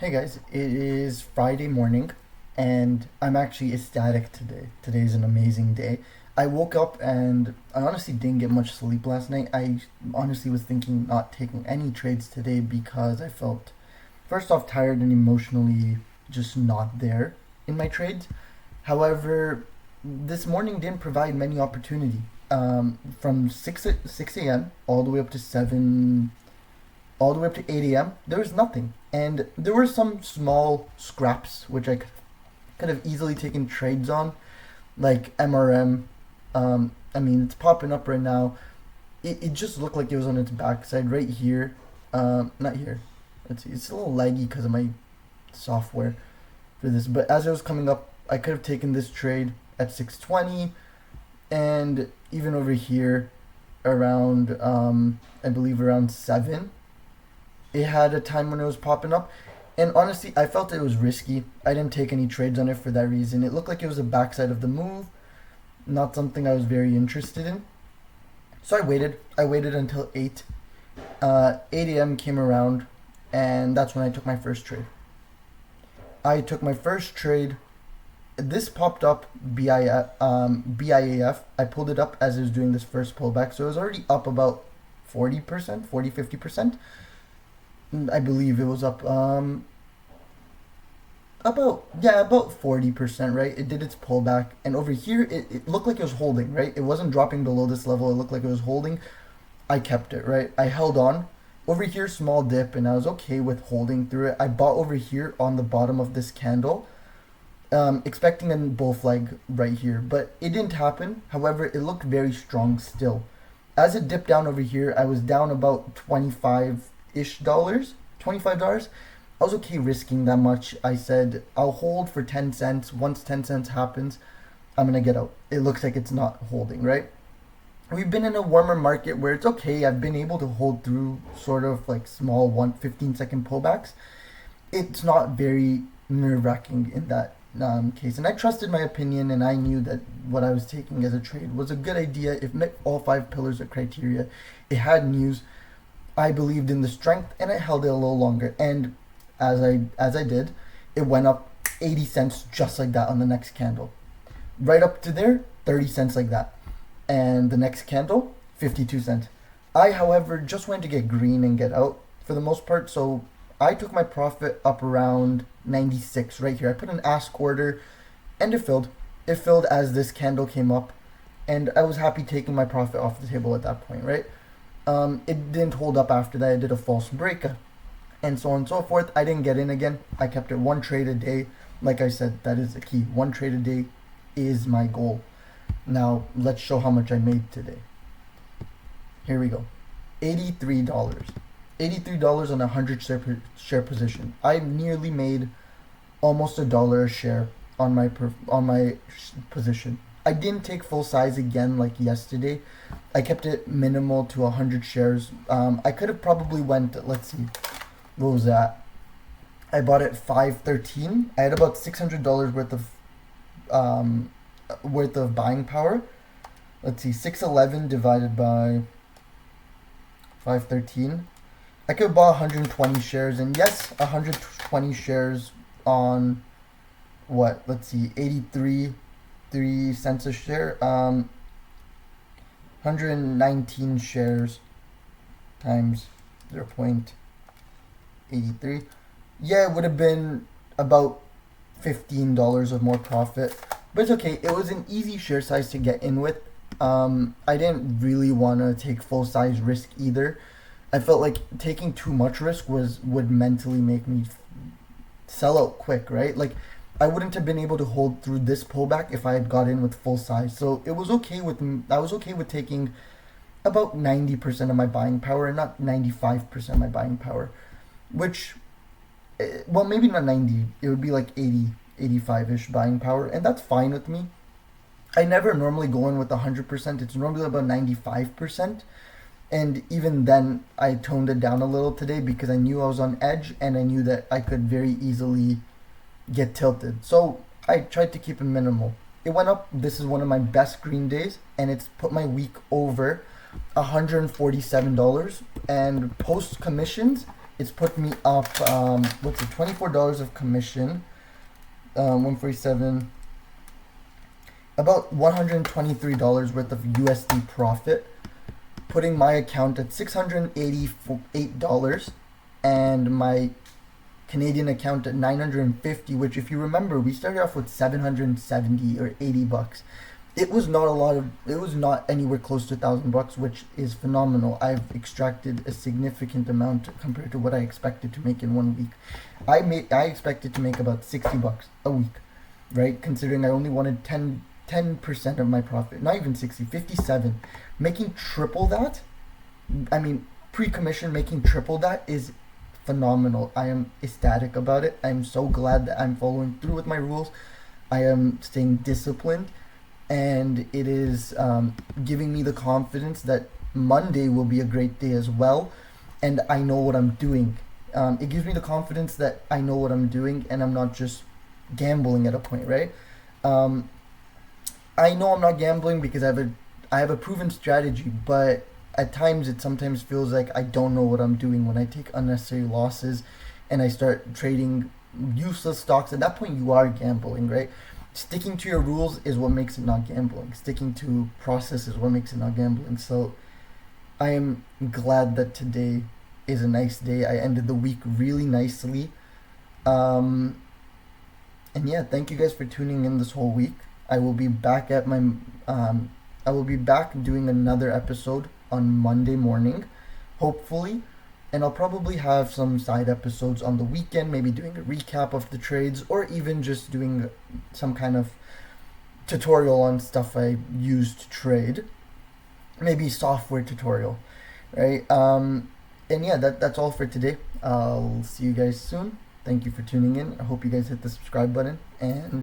Hey guys, it is Friday morning and I'm actually ecstatic today. Today is an amazing day. I woke up and I honestly didn't get much sleep last night. I honestly was thinking not taking any trades today because I felt first off tired and emotionally just not there in my trades. However, this morning didn't provide many opportunity. From 6 a.m. all the way up to 7 all the way up to 8 a.m., there was nothing. And there were some small scraps which could have easily taken trades on, like MRM. I mean, it's popping up right now. It just looked like it was on its backside right here. Not here. Let's see. It's a little laggy because of my software for this. But as it was coming up, I could have taken this trade at 620, and even over here around, I believe around 7 it had a time when it was popping up. And honestly, I felt it was risky. I didn't take any trades on it for that reason. It looked like it was the backside of the move, not something I was very interested in. So I waited. I waited until 8. 8 a.m. came around, and that's when I took my first trade. I took my first trade. This popped up BIAF. I pulled it up as it was doing this first pullback. So it was already up about 40%, 50%. I believe it was up about 40%, right? It did its pullback, and over here it looked like it was holding, right? It wasn't dropping below this level. It looked like it was holding. I kept it, right? I held on. Over here, small dip, and I was okay with holding through it. I bought over here on the bottom of this candle, expecting a bull flag right here, but it didn't happen. However, it looked very strong still. As it dipped down over here, I was down about 25-ish dollars, $25. I was okay risking that much. I said I'll hold for 10 cents. Once 10 cents happens, I'm gonna get out. It looks like it's not holding, right? We've been in a warmer market where it's okay. I've been able to hold through sort of like small 15-second pullbacks. It's not very nerve-wracking in that case. And I trusted my opinion, and I knew that what I was taking as a trade was a good idea. It met all 5 pillars of criteria. It had news. I believed in the strength, and I held it a little longer. And as I did, it went up 80 cents just like that on the next candle. Right up to there, 30 cents like that. And the next candle, 52 cents. I, however, just went to get green and get out for the most part. So I took my profit up around 96 right here. I put an ask order, and it filled. It filled as this candle came up, and I was happy taking my profit off the table at that point, right? It didn't hold up after that. I did a false break, and so on and so forth. I didn't get in again. I kept it one trade a day. Like I said, that is the key. One trade a day is my goal. Now, let's show how much I made today. Here we go. $83. $83 on a 100 share position. I nearly made almost $1 a share on my position. I didn't take full size again like yesterday. I kept it minimal to 100 shares. I could have probably went, let's see, what was that? I bought it 513. I had about $600 worth of buying power. Let's see, 611 divided by 513. I could have bought 120 shares, and yes, 120 shares on what? Let's see, 3 cents a share. 119 shares times 0.83. Yeah, it would have been about $15 of more profit, but it's okay. It was an easy share size to get in with. I didn't really want to take full size risk either. I felt like taking too much risk would mentally make me sell out quick, right? Like I wouldn't have been able to hold through this pullback if I had got in with full size. So it was okay with I was okay with taking about 90% of my buying power and not 95% of my buying power, which, well, maybe not 90. It would be like 80, 85-ish buying power, and that's fine with me. I never normally go in with 100%. It's normally about 95%. And even then, I toned it down a little today because I knew I was on edge and I knew that I could very easily get tilted. So I tried to keep it minimal. It went up. This is one of my best green days, and it's put my week over $147. And post commissions, it's put me up, what's it, $24 of commission, 147, about $123 worth of USD profit, putting my account at $688 and my Canadian account at 950, which, if you remember, we started off with 770 or $80. It was not anywhere close to $1,000, which is phenomenal. I've extracted a significant amount compared to what I expected to make in 1 week. I expected to make about $60 a week, right? Considering I only wanted 10% of my profit, not even 60, 57. Making triple that, I mean, pre-commission making triple that is phenomenal. I am ecstatic about it. I'm so glad that I'm following through with my rules. I am staying disciplined, and it is giving me the confidence that Monday will be a great day as well, and I know what I'm doing. It gives me the confidence that I know what I'm doing, and I'm not just gambling at a point, right? I know I'm not gambling because I have a proven strategy, but at times it sometimes feels like I don't know what I'm doing when I take unnecessary losses and I start trading useless stocks. At that point, you are gambling, right? Sticking to your rules is what makes it not gambling. Sticking to process is what makes it not gambling. So I am glad that today is a nice day. I ended the week really nicely. And yeah, thank you guys for tuning in this whole week. I will be back at my I will be back doing another episode on Monday morning, hopefully, and I'll probably have some side episodes on the weekend, maybe doing a recap of the trades, or even just doing some kind of tutorial on stuff I use to trade, maybe software tutorial, right? And yeah, that's all for today. I'll see you guys soon. Thank you for tuning in. I hope you guys hit the subscribe button, and